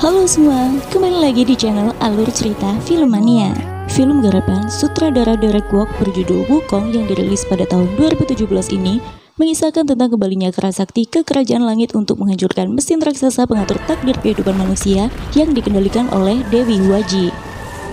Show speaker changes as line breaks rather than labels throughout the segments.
Halo semua, kembali lagi di channel Alur Cerita Filmmania. Film garapan sutradara Derek Kwok berjudul Wukong yang dirilis pada tahun 2017 ini mengisahkan tentang kembalinya Kerasakti ke Kerajaan Langit untuk menghancurkan mesin raksasa pengatur takdir kehidupan manusia yang dikendalikan oleh Dewi Huaji.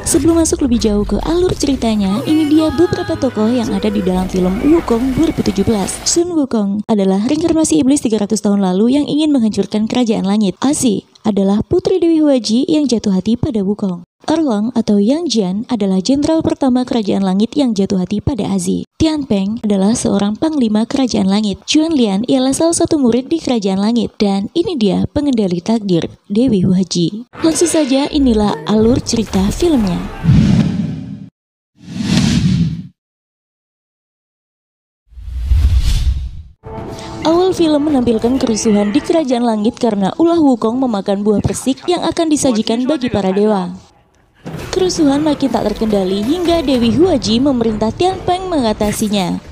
Sebelum masuk lebih jauh ke alur ceritanya, ini dia beberapa tokoh yang ada di dalam film Wukong 2017. Sun Wukong adalah reinkarnasi iblis 300 tahun lalu yang ingin menghancurkan kerajaan langit. Azi adalah putri Dewi Huaji yang jatuh hati pada Wukong. Erlang atau Yang Jian adalah jenderal pertama kerajaan langit yang jatuh hati pada Azi. Tian Peng adalah seorang panglima kerajaan langit. Juan Lian ialah salah satu murid di kerajaan langit. Dan ini dia pengendali takdir, Dewi Huaji. Langsung saja, inilah alur cerita filmnya. Awal film menampilkan kerusuhan di kerajaan langit karena ulah Wukong memakan buah persik yang akan disajikan bagi para dewa. Kerusuhan makin tak terkendali hingga Dewi Huaji memerintah Tian Peng mengatasinya.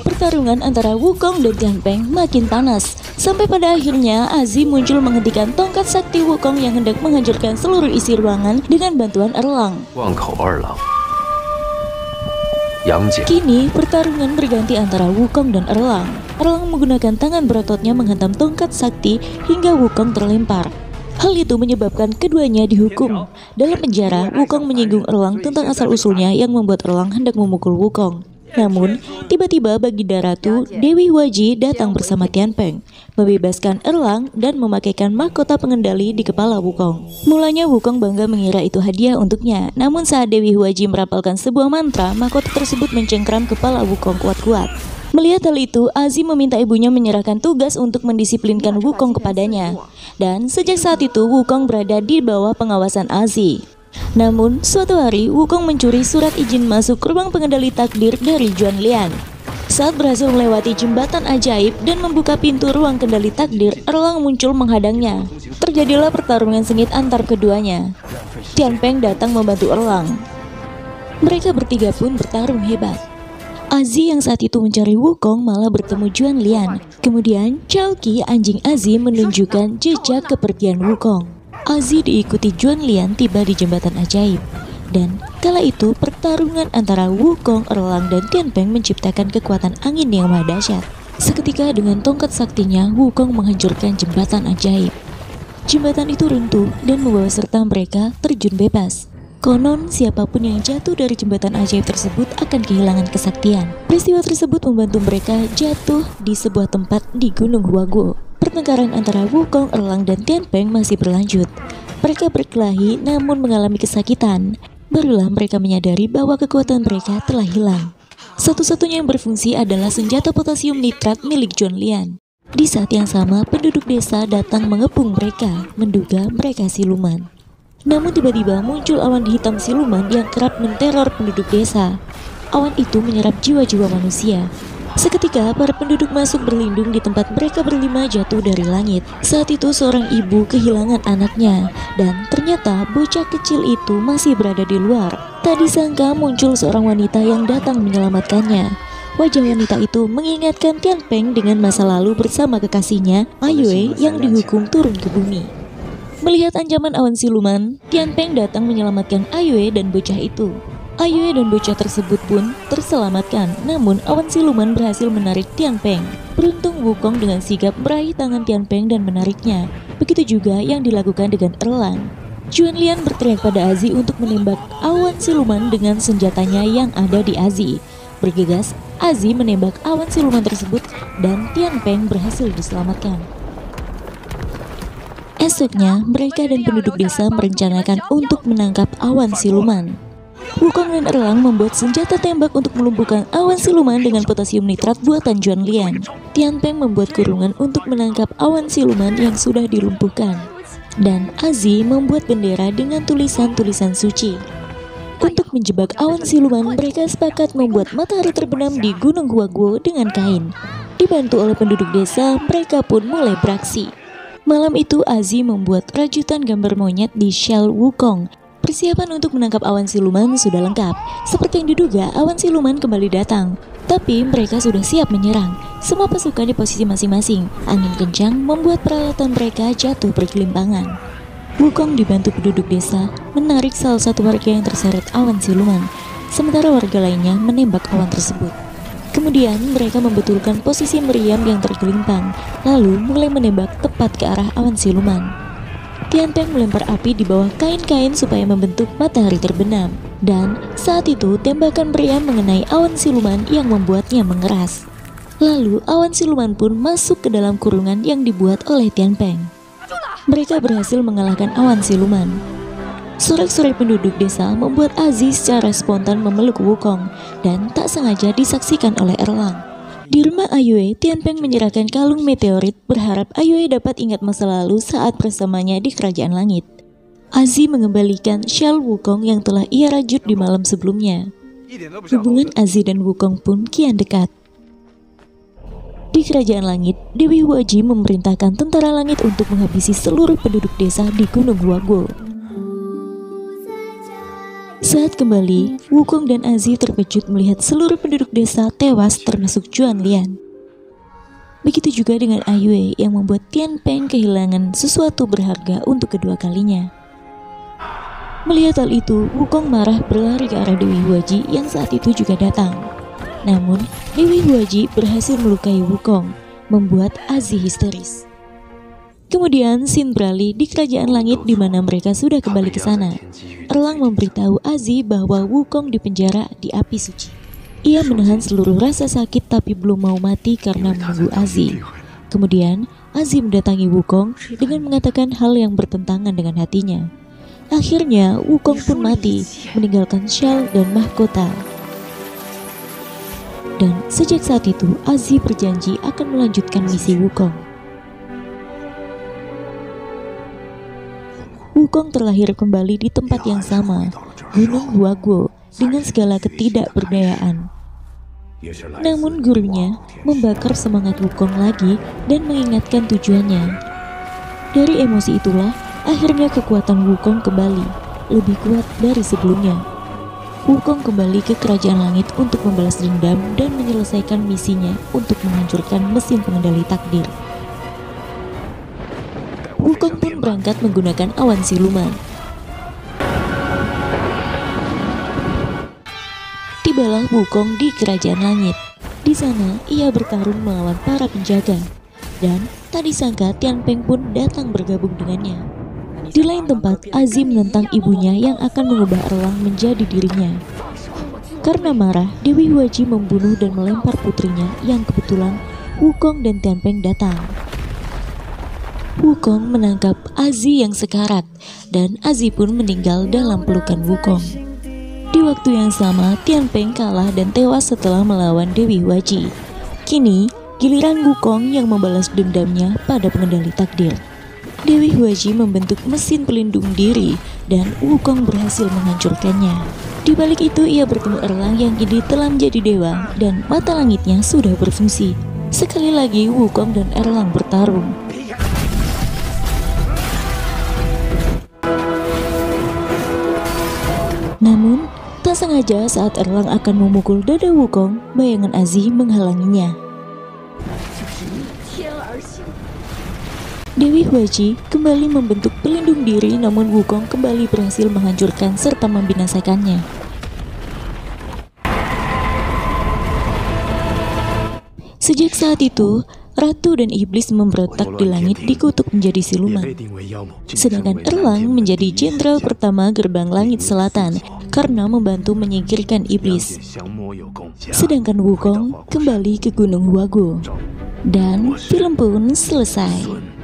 Pertarungan antara Wukong dan Tian Peng makin panas, sampai pada akhirnya Azi muncul menghentikan tongkat sakti Wukong yang hendak menghancurkan seluruh isi ruangan dengan bantuan Erlang. Kini pertarungan berganti antara Wukong dan Erlang. Erlang menggunakan tangan berototnya menghantam tongkat sakti hingga Wukong terlempar. Hal itu menyebabkan keduanya dihukum. Dalam penjara, Wukong menyinggung Erlang tentang asal-usulnya yang membuat Erlang hendak memukul Wukong. Namun, tiba-tiba Baginda Ratu Dewi Huaji datang bersama Tian Peng, membebaskan Erlang dan memakaikan mahkota pengendali di kepala Wukong. Mulanya Wukong bangga mengira itu hadiah untuknya, namun saat Dewi Huaji merapalkan sebuah mantra, mahkota tersebut mencengkram kepala Wukong kuat-kuat. Melihat hal itu, Azi meminta ibunya menyerahkan tugas untuk mendisiplinkan Wukong kepadanya. Dan sejak saat itu, Wukong berada di bawah pengawasan Azi. Namun, suatu hari, Wukong mencuri surat izin masuk ruang pengendali takdir dari Juan Lian. Saat berhasil melewati jembatan ajaib dan membuka pintu ruang kendali takdir, Erlang muncul menghadangnya. Terjadilah pertarungan sengit antar keduanya. Tian Peng datang membantu Erlang. Mereka bertiga pun bertarung hebat. Azi yang saat itu mencari Wukong malah bertemu Juan Lian. Kemudian, Chao Qi anjing Azi menunjukkan jejak kepergian Wukong. Azi diikuti Juan Lian tiba di jembatan ajaib. Dan kala itu pertarungan antara Wukong, Erlang, dan Tian Peng menciptakan kekuatan angin yang maha dahsyat. Seketika dengan tongkat saktinya, Wukong menghancurkan jembatan ajaib. Jembatan itu runtuh dan membawa serta mereka terjun bebas. Konon, siapapun yang jatuh dari jembatan ajaib tersebut akan kehilangan kesaktian. Peristiwa tersebut membantu mereka jatuh di sebuah tempat di Gunung Huaguo. Pertengkaran antara Wukong, Erlang, dan Tian Peng masih berlanjut. Mereka berkelahi namun mengalami kesakitan. Barulah mereka menyadari bahwa kekuatan mereka telah hilang. Satu-satunya yang berfungsi adalah senjata potasium nitrat milik Juan Lian. Di saat yang sama, penduduk desa datang mengepung mereka, menduga mereka siluman. Namun tiba-tiba muncul awan hitam siluman yang kerap menteror penduduk desa. Awan itu menyerap jiwa-jiwa manusia. Seketika para penduduk masuk berlindung di tempat mereka berlima jatuh dari langit. Saat itu seorang ibu kehilangan anaknya, dan ternyata bocah kecil itu masih berada di luar. Tak disangka muncul seorang wanita yang datang menyelamatkannya. Wajah wanita itu mengingatkan Tian Peng dengan masa lalu bersama kekasihnya, Aiyue, yang dihukum turun ke bumi. Melihat ancaman awan siluman, Tian Peng datang menyelamatkan Aiyue dan bocah itu. Aiyue dan bocah tersebut pun terselamatkan, namun awan siluman berhasil menarik Tian Peng. Beruntung Wukong dengan sigap meraih tangan Tian Peng dan menariknya. Begitu juga yang dilakukan dengan Erlang. Juan Lian berteriak pada Azi untuk menembak awan siluman dengan senjatanya yang ada di Azi. Bergegas, Azi menembak awan siluman tersebut dan Tian Peng berhasil diselamatkan. Esoknya, mereka dan penduduk desa merencanakan untuk menangkap awan siluman. Wukong dan Erlang membuat senjata tembak untuk melumpuhkan awan siluman dengan potasium nitrat buatan Juan Lian. Tian Peng membuat kurungan untuk menangkap awan siluman yang sudah dilumpuhkan. Dan Azi membuat bendera dengan tulisan-tulisan suci. Untuk menjebak awan siluman, mereka sepakat membuat matahari terbenam di Gunung Huaguo dengan kain. Dibantu oleh penduduk desa, mereka pun mulai beraksi. Malam itu Azi membuat rajutan gambar monyet di Shell Wukong. Persiapan untuk menangkap awan siluman sudah lengkap. Seperti yang diduga, awan siluman kembali datang. Tapi mereka sudah siap menyerang. Semua pasukan di posisi masing-masing. Angin kencang membuat peralatan mereka jatuh bergelimpangan. Wukong dibantu penduduk desa menarik salah satu warga yang terseret awan siluman, sementara warga lainnya menembak awan tersebut. Kemudian mereka membetulkan posisi meriam yang tergelimpang, lalu mulai menembak tepat ke arah awan siluman. Tianpeng melempar api di bawah kain-kain supaya membentuk matahari terbenam, dan saat itu tembakan meriam mengenai awan siluman yang membuatnya mengeras. Lalu awan siluman pun masuk ke dalam kurungan yang dibuat oleh Tianpeng. Mereka berhasil mengalahkan awan siluman. Sorak-sorai penduduk desa membuat Aziz secara spontan memeluk Wukong dan tak sengaja disaksikan oleh Erlang. Di rumah Ayue, Tianpeng menyerahkan kalung meteorit berharap Ayue dapat ingat masa lalu saat bersamanya di Kerajaan Langit. Aziz mengembalikan Shell Wukong yang telah ia rajut di malam sebelumnya. Hubungan Aziz dan Wukong pun kian dekat. Di Kerajaan Langit, Dewi Huaji memerintahkan tentara langit untuk menghabisi seluruh penduduk desa di Gunung Huaguo. Saat kembali, Wukong dan Aziz terkejut melihat seluruh penduduk desa tewas termasuk Juan Lian. Begitu juga dengan Ayue yang membuat Tianpeng kehilangan sesuatu berharga untuk kedua kalinya. Melihat hal itu, Wukong marah berlari ke arah Dewi Huaji yang saat itu juga datang. Namun, Dewi Huaji berhasil melukai Wukong, membuat Aziz histeris. Kemudian scene beralih di Kerajaan Langit di mana mereka sudah kembali ke sana. Erlang memberitahu Aziz bahwa Wukong dipenjara di api suci. Ia menahan seluruh rasa sakit tapi belum mau mati karena menunggu Aziz. Kemudian Aziz mendatangi Wukong dengan mengatakan hal yang bertentangan dengan hatinya. Akhirnya Wukong pun mati, meninggalkan Shell dan mahkota. Dan sejak saat itu Aziz berjanji akan melanjutkan misi Wukong. Wukong terlahir kembali di tempat yang sama, Gunung Huaguo, dengan segala ketidakberdayaan. Namun gurunya membakar semangat Wukong lagi dan mengingatkan tujuannya. Dari emosi itulah, akhirnya kekuatan Wukong kembali, lebih kuat dari sebelumnya. Wukong kembali ke Kerajaan Langit untuk membalas dendam dan menyelesaikan misinya untuk menghancurkan mesin pengendali takdir. Wukong pun berangkat menggunakan awan siluman. Tibalah Wukong di Kerajaan Langit. Di sana ia bertarung melawan para penjaga, dan tak disangka Tianpeng pun datang bergabung dengannya. Di lain tempat, Aziz menentang ibunya yang akan mengubah Erlang menjadi dirinya. Karena marah, Dewi Huaji membunuh dan melempar putrinya yang kebetulan Wukong dan Tianpeng datang. Wukong menangkap Aziz yang sekarat, dan Aziz pun meninggal dalam pelukan Wukong. Di waktu yang sama, Tianpeng kalah dan tewas setelah melawan Dewi Huaji. Kini, giliran Wukong yang membalas dendamnya pada pengendali takdir. Dewi Huaji membentuk mesin pelindung diri, dan Wukong berhasil menghancurkannya. Di balik itu, ia bertemu Erlang yang kini telah menjadi dewa, dan mata langitnya sudah berfungsi. Sekali lagi, Wukong dan Erlang bertarung. Namun, tak sengaja saat Erlang akan memukul dada Wukong, bayangan Aziz menghalanginya. Dewi Huaji kembali membentuk pelindung diri, namun Wukong kembali berhasil menghancurkan serta membinasakannya. Sejak saat itu, Ratu dan Iblis memberontak di langit dikutuk menjadi siluman. Sedangkan Erlang menjadi jenderal pertama Gerbang Langit Selatan karena membantu menyingkirkan Iblis. Sedangkan Wukong kembali ke Gunung Huaguo. Dan film pun selesai.